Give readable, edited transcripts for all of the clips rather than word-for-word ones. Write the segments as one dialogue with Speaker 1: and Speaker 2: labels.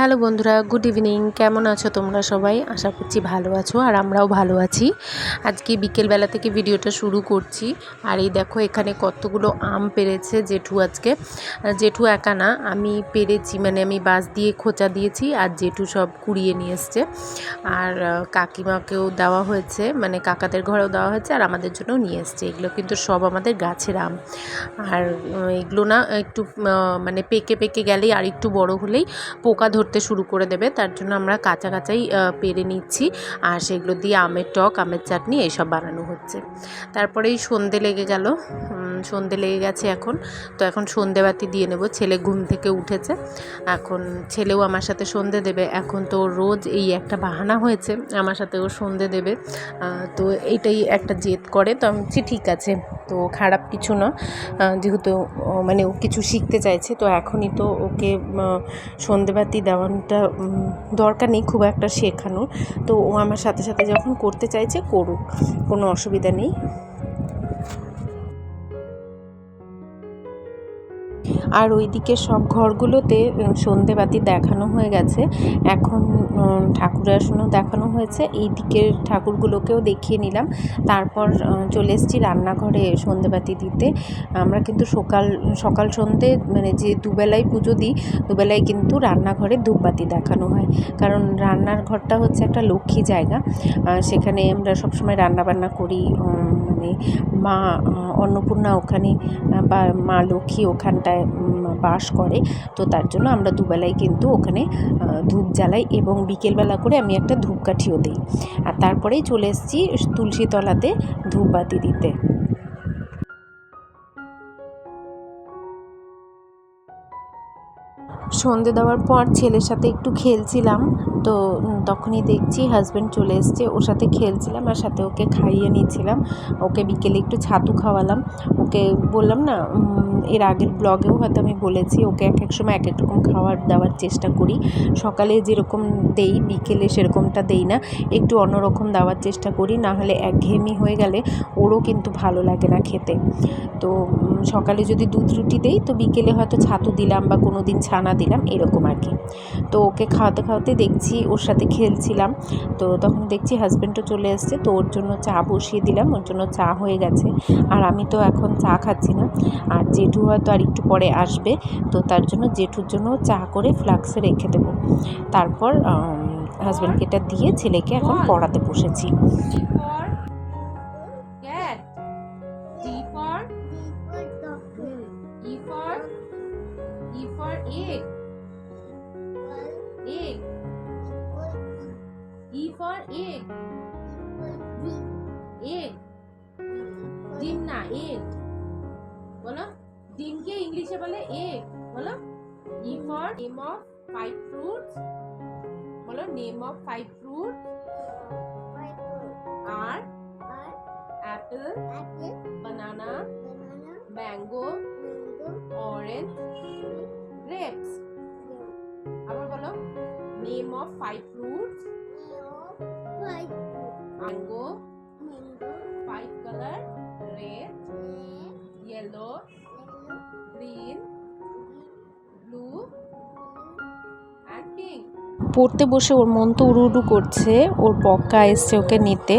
Speaker 1: Hello বন্ধুরা, good evening. কেমন আছো তোমরা সবাই? আশা করছি ভালো আছো, আর আমরাও ভালো আছি। আজকে বিকেলবেলা থেকে ভিডিওটা শুরু করছি। আর এই দেখো এখানে কতগুলো আম পেড়েছে জেঠু আজকে। জেঠু একা না, আমি পেরেছি, মানে আমি বাঁশ দিয়ে খোঁচা দিয়েছি আর জেঠু সব কুড়িয়ে নিয়ে এসছে। আর কাকিমাকেও দেওয়া হয়েছে, মানে কাকাদের ঘরেও দেওয়া হয়েছে, আর আমাদের জন্যও নিয়ে এসছে। এগুলো কিন্তু সব আমাদের গাছের আম। আর এগুলো না একটু মানে পেকে পেকে গেলেই আর একটু বড় হলেই পোকা ধরতে শুরু করে দেবে, তার জন্য আমরা কাঁচা কাঁচাই পেরে নিচ্ছি। আর সেগুলো দিয়ে আমের টক, আমের চাটনি এইসব বানানো হচ্ছে। তারপরেই সন্ধে লেগে গেল, সন্ধে লেগে গেছে এখন। তো এখন সন্ধেবাতি দিয়ে নেব। ছেলে ঘুম থেকে উঠেছে, এখন ছেলেও আমার সাথে সন্ধে দেবে। এখন তো রোজ এই একটা বাহানা হয়েছে, আমার সাথে ও সন্ধে দেবে। তো এইটাই একটা জেদ করে। তো আমি বলছি ঠিক আছে, তো খারাপ কিছু না, যেহেতু মানে ও কিছু শিখতে চাইছে, তো এখনই তো ওকে সন্ধেবাতি দেওয়াটা দরকার নেই খুব একটা শেখানোর। তো ও আমার সাথে সাথে যখন করতে চাইছে করুক, কোনো অসুবিধা নেই। আর ওইদিকে সব ঘরগুলোতে সন্ধেবাতি দেখানো হয়ে গেছে। এখন ঠাকুরের আসনও দেখানো হয়েছে, এই দিকের ঠাকুরগুলোকেও দেখিয়ে নিলাম। তারপর চলে এসেছি রান্নাঘরে সন্ধেবাতি দিতে। আমরা কিন্তু সকাল সন্ধে মানে যে দুবেলায় পুজো দিই, দুবেলায় কিন্তু রান্নাঘরে ধূপবাতি দেখানো হয়। কারণ রান্নার ঘরটা হচ্ছে একটা লক্ষ্মী জায়গা, সেখানে আমরা সবসময় রান্নাবান্না করি। মানে মা অন্নপূর্ণা ওখানে, বা মা লক্ষ্মী ওখানটায় বাস করে। তো তার জন্য আমরা দুবেলায় কিন্তু ওখানে ধূপ জ্বালাই, এবং বিকেলবেলা করে আমি একটা ধূপকাঠিও দিই। আর তারপরেই চলে এসেছি তুলসীতলাতে ধূপবাতি দিতে। সন্ধে দেওয়ার পর ছেলের সাথে একটু খেলছিলাম, তো তখনই দেখছি হাজব্যান্ড চলে এসছে, ওর সাথে খেলছিলাম আর সাথে ওকে খাইয়ে নিচ্ছিলাম। ওকে বিকেলে একটু ছাতু খাওয়ালাম। ওকে বললাম না, এর আগের ব্লগেও হয়তো আমি বলেছি, ওকে এক এক সময় এক এক রকম খাবার দেওয়ার চেষ্টা করি। সকালে যেরকম দেই বিকেলে সেরকমটা দেই না, একটু অন্যরকম দেওয়ার চেষ্টা করি, না হলে একঘেয়েমি হয়ে গেলে ওরও কিন্তু ভালো লাগে না খেতে। তো সকালে যদি দুধ রুটি দেই, তো বিকেলে হয়তো ছাতু দিলাম বা কোনো দিন ছানা দিলাম, এরকম আর কি। তো ওকে খাওয়াতে খাওয়াতে দেখছি ওর সাথে খেলছিলাম, তো তখন দেখছি হাজব্যান্ডও চলে এসছে, তো ওর জন্য চা বসিয়ে দিলাম, ওর জন্য চা হয়ে গেছে। আর আমি তো এখন চা খাচ্ছি না, আর জেঠু হয়তো আর একটু পরে আসবে, তো তার জন্য জেঠুর জন্য চা করে ফ্লাক্সে রেখে দেবো। তারপর হাজব্যান্ডকে এটা দিয়ে ছেলেকে এখন পড়াতে বসেছি। Egg. Egg. E for egg. Egg. ডিম না, egg. বলো, ডিমকে ইংলিশে বলে egg. বলো, E for name of 5 fruits. বলো, name of 5 fruits are apple, banana, mango, orange, grapes. আবার বলো, name of 5 fruits, mango, 5 color, red, yellow, green, blue and pink. পড়তে বসে ওর মন তো উড়ু করছে, ওর বক্কা এসছে ওকে নিতে,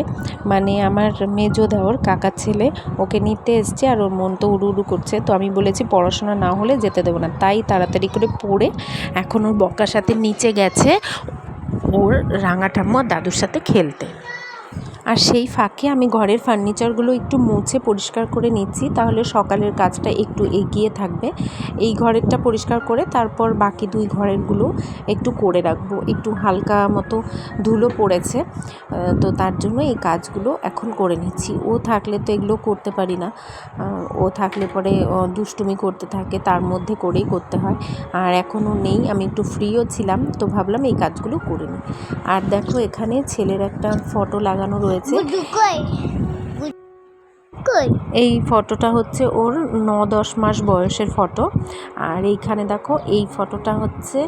Speaker 1: মানে আমার মেজো দেওর কাকার ছেলে ওকে নিতে এসছে, আর ওর মন তো উড়ু করছে। তো আমি বলেছি পড়াশোনা না হলে যেতে দেবো না, তাই তাড়াতাড়ি করে পড়ে এখন ওর বক্কার সাথে নিচে গেছে ওর রাঙা ঠাম্মা দাদুর সাথে খেলতে। আর সেই ফাঁকে আমি ঘরের ফার্নিচারগুলো একটু মুছে পরিষ্কার করে নিচ্ছি, তাহলে সকালের কাজটা একটু এগিয়ে থাকবে। এই ঘরেরটা পরিষ্কার করে তারপর বাকি 2 ঘরেরগুলো একটু করে রাখবো। একটু হালকা মতো ধুলো পড়েছে, তো তার জন্য এই কাজগুলো এখন করে নিচ্ছি। ও থাকলে তো এগুলো করতে পারি না, ও থাকলে পরে দুষ্টুমি করতে থাকে, তার মধ্যে করেই করতে হয়। আর এখনও নেই, আমি একটু ফ্রিও ছিলাম, তো ভাবলাম এই কাজগুলো করে নিই। আর দেখো এখানে ছেলের একটা ফটো লাগানো রয়েছে। এই ফটোটা হচ্ছে ওর 9-10 মাস বয়সের ফটো। আর এইখানে দেখো এই ফটোটা হচ্ছে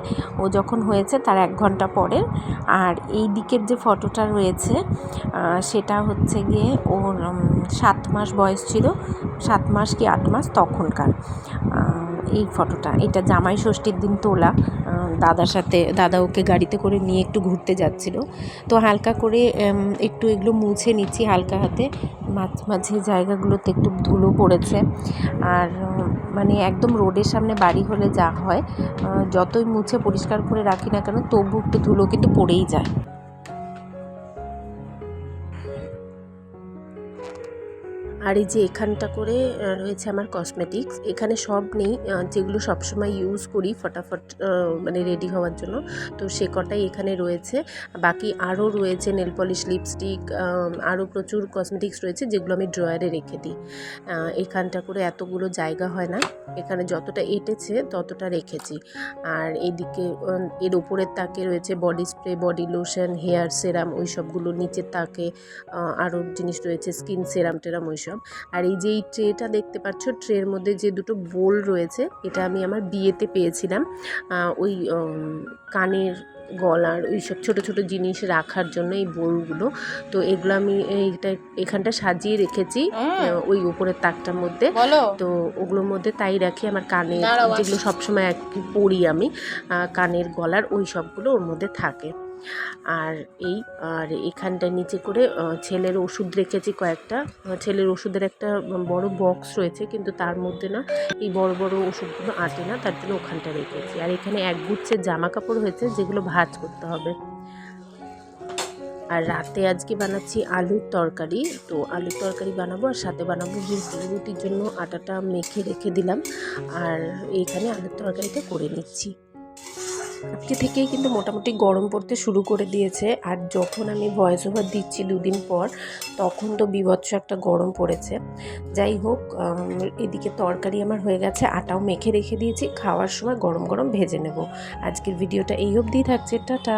Speaker 1: ও যখন হয়েছে তার 1 ঘন্টা পরে। আর এই দিকের যে ফটোটা রয়েছে সেটা হচ্ছে গিয়ে ওর 7 মাস বয়স ছিল, 7 মাস কি 8 মাস তখনকার। এই ফটোটা, এটা জামাই ষষ্ঠীর দিন তোলা। দাদা ওকে গাড়িতে করে নিয়ে একটু ঘুরতে যাচ্ছিল, তো হালকা করে একটু এগুলো মুছে নিচ্ছি হালকা হাতে। মাঝে জায়গাগুলোতে একটু ধুলো পড়েছে। আর মানে একদম রোডের সামনে বাড়ি হলে যা হয়, যতই মুছে পরিষ্কার করে রাখি না কেন তবু একটু ধুলো কিন্তু পড়েই যায়। আর এই যে এখানটা করে রয়েছে আমার কসমেটিক্স। এখানে সব নেই, যেগুলো সবসময় ইউজ করি ফটাফট মানে রেডি হওয়ার জন্য, তো সে কটাই এখানে রয়েছে। বাকি আরও রয়েছে নেল পলিশ, লিপস্টিক, আরও প্রচুর কসমেটিক্স রয়েছে যেগুলো আমি ড্রয়ারে রেখে দিই। এখানটা করে এতগুলো জায়গা হয় না, এখানে যতটা এঁটেছে ততটা রেখেছি। আর এইদিকে এর ওপরের তাকে রয়েছে body spray, body lotion, hair serum, ওই সবগুলো। নিচের তাকে আরও জিনিস রয়েছে, স্কিন সেরাম টেরাম ওইসব। আর এই যে এই ট্রেটা দেখতে পাচ্ছ, ট্রের মধ্যে যে দুটো বোল রয়েছে, এটা আমি আমার বিয়েতে পেয়েছিলাম। ওই কানের, গলার ওই সব ছোটো ছোটো জিনিস রাখার জন্য এই বোলগুলো। তো এগুলো আমি এখানটা সাজিয়ে রেখেছি ওই উপরের তাকটার মধ্যে। তো ওগুলোর মধ্যে তাই রাখি। আমার কানের যেগুলো সবসময় পরি আমি, কানের, গলার, ওই সবগুলো ওর মধ্যে থাকে। আর এখানটা নিচে করে ছেলের ওষুধ রেখেছি কয়েকটা। ছেলের ওষুধের একটা বড় বক্স রয়েছে, কিন্তু তার মধ্যে না এই বড় বড় ওষুধগুলো আটে না, তার জন্য ওখানটা রেখেছি। আর এখানে একগুচ্ছের জামা কাপড় হয়েছে যেগুলো ভাঁজ করতে হবে। আর রাতে আজকে বানাচ্ছি আলুর তরকারি। তো আলুর তরকারি বানাবো, আর সাথে বানাবো রুটি। রুটির জন্য আটাটা মেখে রেখে দিলাম, আর এইখানে আলুর তরকারিটা করে নিচ্ছি। আজকে থেকেই কিন্তু মোটামুটি গরম পড়তে শুরু করে দিয়েছে। আর যখন আমি ভয়েস ওভার দিচ্ছি দুদিন পর, তখন তো বীভৎস একটা গরম পড়েছে। যাই হোক, এদিকে তরকারি আমার হয়ে গেছে, আটাও মেখে রেখে দিয়েছি, খাওয়ার সময় গরম গরম ভেজে নেব। আজকের ভিডিওটা এই অবধিই থাকছে, টাটা।